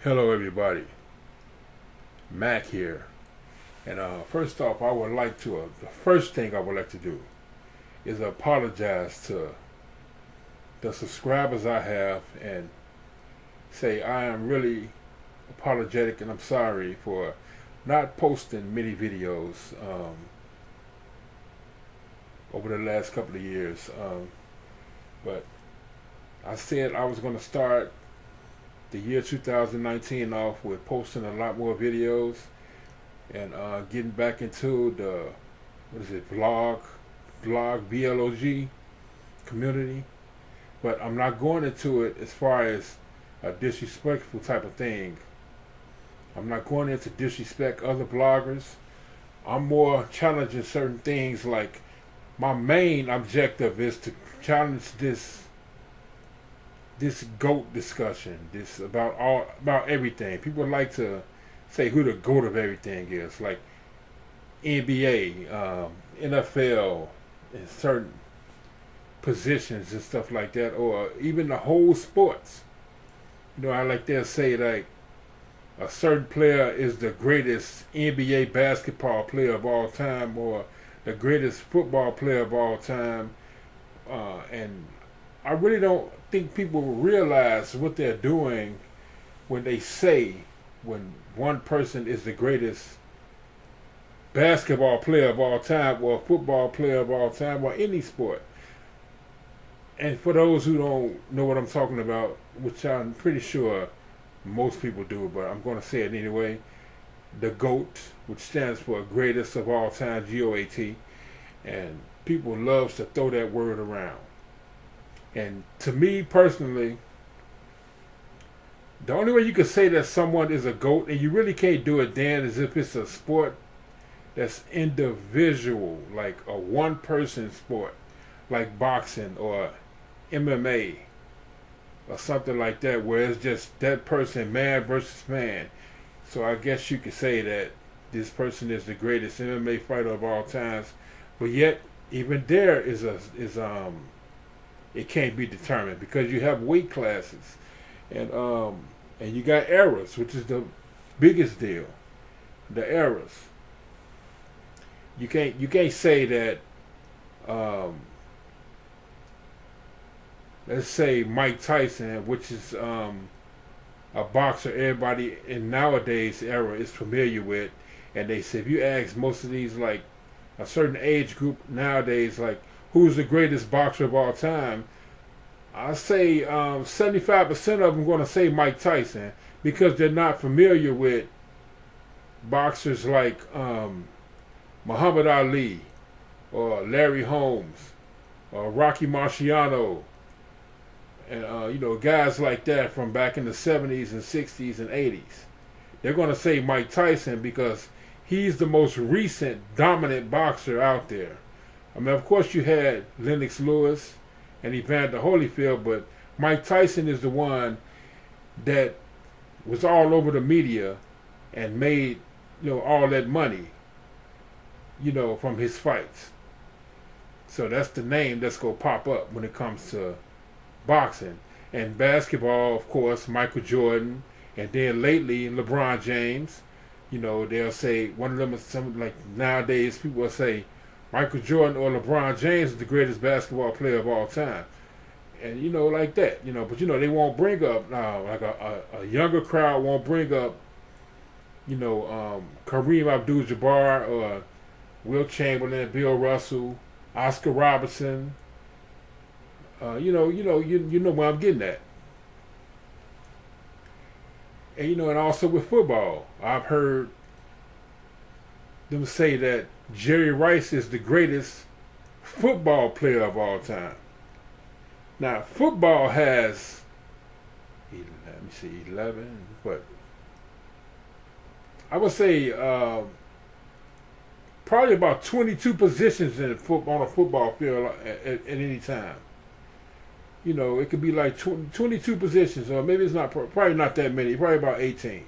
Hello everybody, Mac here. And first off, the first thing I would like to do is apologize to the subscribers I have and say I am really apologetic and I'm sorry for not posting many videos over the last couple of years. But I said I was going to start the year 2019 off with posting a lot more videos and getting back into the vlog community. But I'm not going into it as far as a disrespectful type of thing. I'm not going in to disrespect other bloggers. I'm more challenging certain things. Like, my main objective is to challenge this GOAT discussion, this about everything. People like to say who the GOAT of everything is, like NBA, NFL, and certain positions and stuff like that, or even the whole sports. I like to say like a certain player is the greatest NBA basketball player of all time, or the greatest football player of all time, and I really don't think people realize what they're doing when they say when one person is the greatest basketball player of all time or football player of all time or any sport. And for those who don't know what I'm talking about, which I'm pretty sure most people do, but I'm going to say it anyway, the GOAT, which stands for greatest of all time, G.O.A.T. And people loves to throw that word around. And to me personally, the only way you can say that someone is a GOAT, and you really can't do it then, is if it's a sport that's individual, like a one-person sport, like boxing or MMA or something like that, where it's just that person, man versus man. So I guess you could say that this person is the greatest MMA fighter of all times, but yet even there it can't be determined because you have weight classes, and you got eras, which is the biggest deal. The eras. You can't say that. Let's say Mike Tyson, which is a boxer everybody in nowadays era is familiar with, and they say if you ask most of these, like a certain age group nowadays, like who's the greatest boxer of all time, I say 75% of them going to say Mike Tyson because they're not familiar with boxers like Muhammad Ali or Larry Holmes or Rocky Marciano, and guys like that from back in the 70s and 60s and 80s. They're going to say Mike Tyson because he's the most recent dominant boxer out there. I mean, of course you had Lennox Lewis and Evander Holyfield, but Mike Tyson is the one that was all over the media and made all that money from his fights. So that's the name that's going to pop up when it comes to boxing. And basketball, of course, Michael Jordan, and then lately LeBron James. They'll say one of them is something like nowadays people will say Michael Jordan or LeBron James is the greatest basketball player of all time. And like that, but they won't bring up like a younger crowd won't bring up Kareem Abdul-Jabbar or Will Chamberlain, Bill Russell, Oscar Robertson. You know where I'm getting at. And and also with football, I've heard them say that Jerry Rice is the greatest football player of all time. Now, football has 11, but I would say probably about 22 positions on a football field at any time. It could be like 22 positions, or maybe it's not, probably not that many, probably about 18.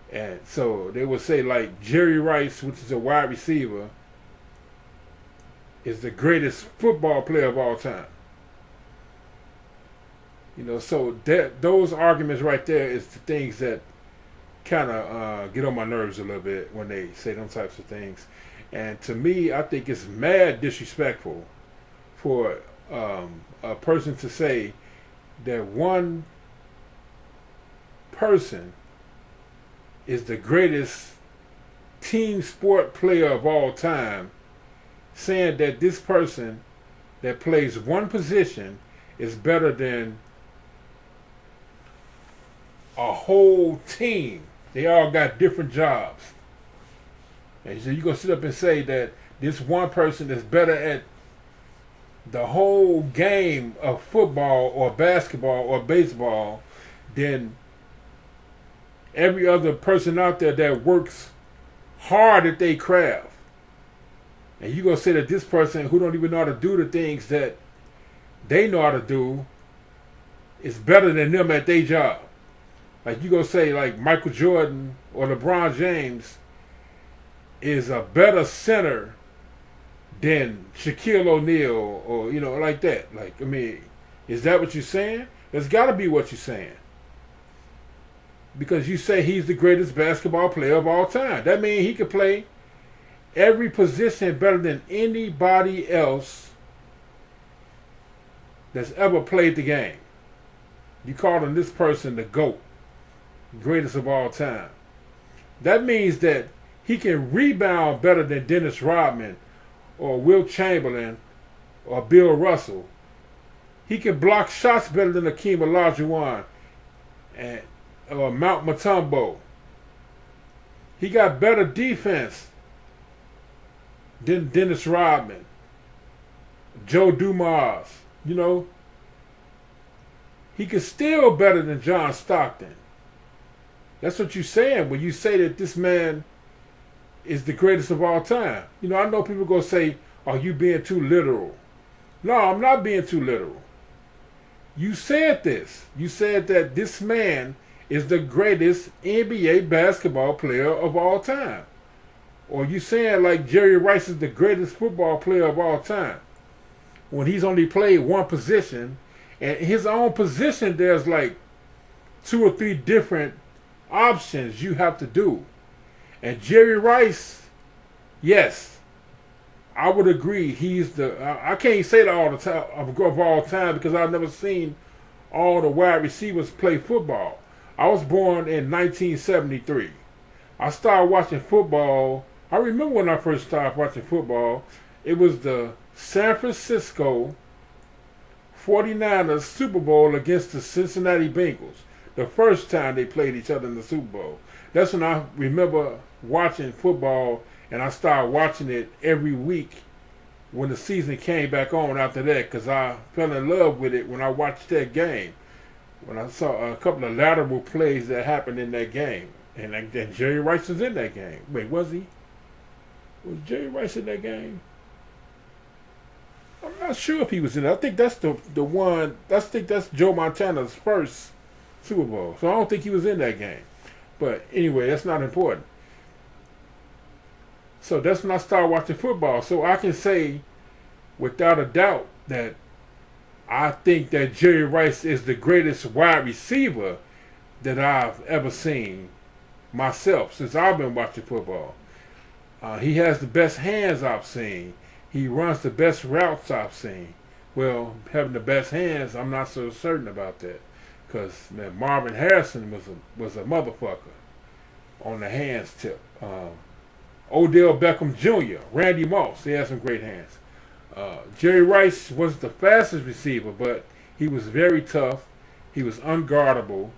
And so they would say like Jerry Rice, which is a wide receiver, is the greatest football player of all time. So those arguments right there is the things that kind of get on my nerves a little bit when they say them types of things. And to me, I think it's mad disrespectful for a person to say that one person is the greatest team sport player of all time, saying that this person that plays one position is better than a whole team. They all got different jobs. And so you're going to sit up and say that this one person is better at the whole game of football or basketball or baseball than every other person out there that works hard at their craft. And you're going to say that this person who don't even know how to do the things that they know how to do is better than them at their job. Like you're going to say like Michael Jordan or LeBron James is a better center than Shaquille O'Neal or, like that. Like, I mean, is that what you're saying? That's got to be what you're saying. Because you say he's the greatest basketball player of all time. That means he could play every position better than anybody else that's ever played the game. You calling this person the GOAT, greatest of all time. That means that he can rebound better than Dennis Rodman or Wilt Chamberlain or Bill Russell. He can block shots better than Akeem Olajuwon or Mount Mutombo. He got better defense than Dennis Rodman, Joe Dumars. He can steal better than John Stockton. That's what you're saying when you say that this man is the greatest of all time. I know people going to say, are you being too literal? No, I'm not being too literal. You said this. You said that this man is the greatest NBA basketball player of all time. Or you saying like Jerry Rice is the greatest football player of all time when he's only played one position. And his own position, there's like 2 or 3 different options you have to do. And Jerry Rice, yes, I would agree. He's I can't say that all the time of all time because I've never seen all the wide receivers play football. I was born in 1973. I started watching football. I remember when I first started watching football. It was the San Francisco 49ers Super Bowl against the Cincinnati Bengals. The first time they played each other in the Super Bowl. That's when I remember watching football, and I started watching it every week when the season came back on after that because I fell in love with it when I watched that game. When I saw a couple of lateral plays that happened in that game. And Jerry Rice was in that game. Wait, was he? Was Jerry Rice in that game? I'm not sure if he was in it. I think that's the one. I think that's Joe Montana's first Super Bowl. So I don't think he was in that game. But anyway, that's not important. So that's when I started watching football. So I can say without a doubt that I think that Jerry Rice is the greatest wide receiver that I've ever seen myself since I've been watching football. He has the best hands I've seen. He runs the best routes I've seen. Well, having the best hands, I'm not so certain about that. Because Marvin Harrison was a motherfucker on the hands tip. Odell Beckham Jr., Randy Moss, they had some great hands. Jerry Rice was the fastest receiver, but he was very tough. He was unguardable.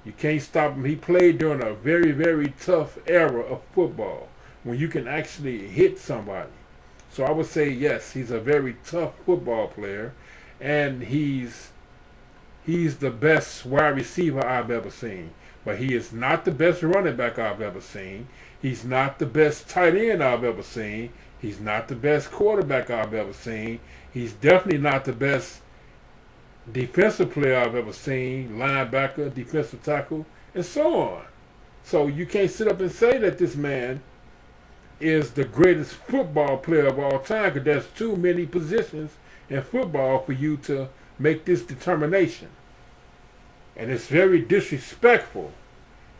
You can't stop him. He played during a very, very tough era of football when you can actually hit somebody. So I would say, yes, he's a very tough football player, and he's the best wide receiver I've ever seen. But he is not the best running back I've ever seen. He's not the best tight end I've ever seen. He's not the best quarterback I've ever seen. He's definitely not the best defensive player I've ever seen, linebacker, defensive tackle, and so on. So you can't sit up and say that this man is the greatest football player of all time because there's too many positions in football for you to make this determination. And it's very disrespectful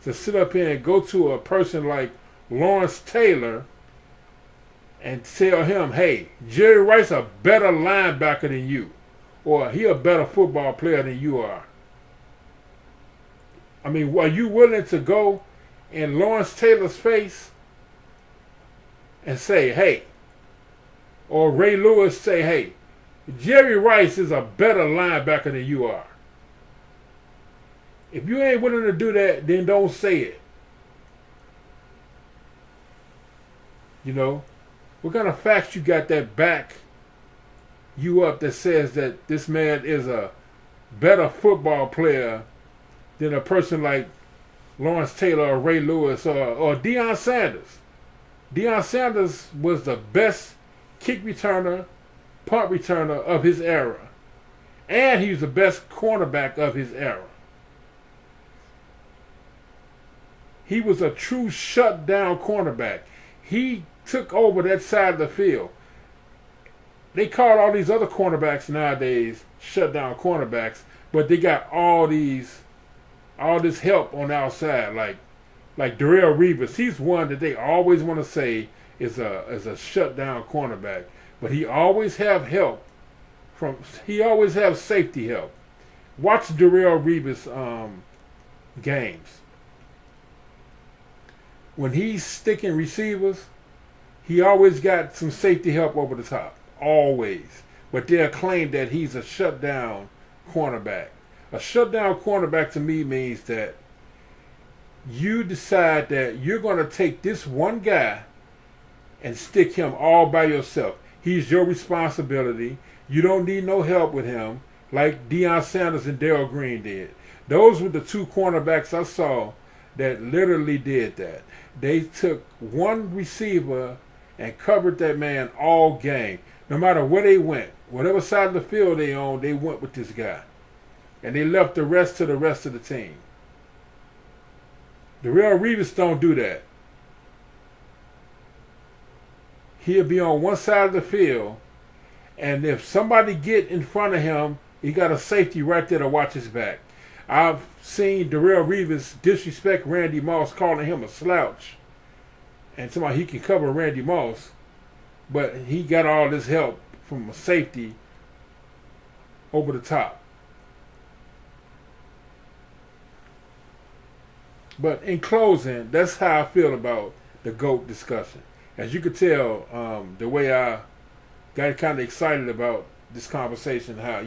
to sit up here and go to a person like Lawrence Taylor and tell him, hey, Jerry Rice a better linebacker than you, or he a better football player than you are. I mean, are you willing to go in Lawrence Taylor's face and say, hey, or Ray Lewis say, hey, Jerry Rice is a better linebacker than you are? If you ain't willing to do that, then don't say it. You know, what kind of facts you got that back you up that says that this man is a better football player than a person like Lawrence Taylor or Ray Lewis or Deion Sanders? Deion Sanders was the best kick returner, punt returner of his era. And he was the best cornerback of his era. He was a true shutdown cornerback. He took over that side of the field. They call all these other cornerbacks nowadays shutdown cornerbacks, but they got all this help on the outside, like Darrelle Revis. He's one that they always want to say is a shutdown cornerback, but he always have help he always have safety help. Watch Darrelle Revis games. When he's sticking receivers, he always got some safety help over the top. Always. But they'll claim that he's a shutdown cornerback. A shutdown cornerback to me means that you decide that you're going to take this one guy and stick him all by yourself. He's your responsibility. You don't need no help with him like Deion Sanders and Darrell Green did. Those were the two cornerbacks I saw that literally did that. They took one receiver and covered that man all game. No matter where they went, whatever side of the field they on, they went with this guy. And they left the rest to the rest of the team. Darrelle Revis don't do that. He'll be on one side of the field, and if somebody get in front of him, he got a safety right there to watch his back. I've seen Darrelle Revis disrespect Randy Moss, calling him a slouch, and somebody he can cover Randy Moss, but he got all this help from a safety over the top. But in closing, that's how I feel about the GOAT discussion. As you could tell, the way I got kind of excited about this conversation, how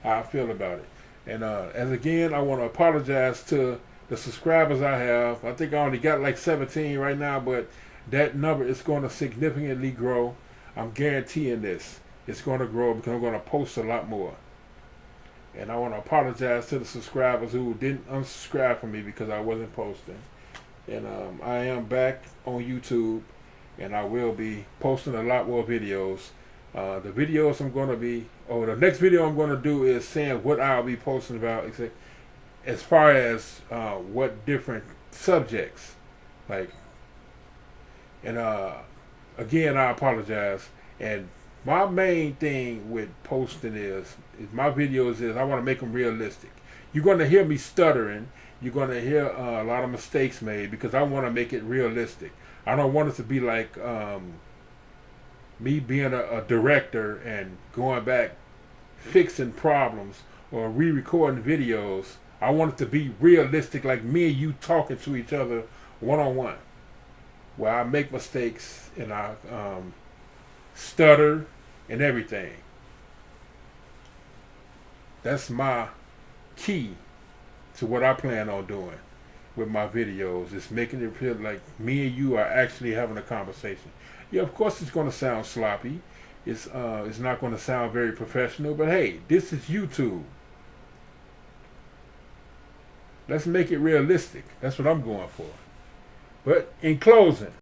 I feel about it. And as again, I want to apologize to the subscribers I have. I think I only got like 17 right now, but that number is going to significantly grow. I'm guaranteeing this. It's going to grow because I'm going to post a lot more. And I want to apologize to the subscribers who didn't unsubscribe from me because I wasn't posting. And I am back on YouTube, and I will be posting a lot more videos. The videos I'm going to be, the next video I'm going to do is saying what I'll be posting about, as far as what different subjects. And again, I apologize. And my main thing with posting is my videos is I want to make them realistic. You're going to hear me stuttering. You're going to hear a lot of mistakes made because I want to make it realistic. I don't want it to be like me being a director and going back fixing problems or re-recording videos. I want it to be realistic, like me and you talking to each other one-on-one, where I make mistakes and I stutter and everything. That's my key to what I plan on doing with my videos. Is making it feel like me and you are actually having a conversation. Yeah, of course it's going to sound sloppy. It's not going to sound very professional, but hey, this is YouTube. Let's make it realistic. That's what I'm going for. But in closing,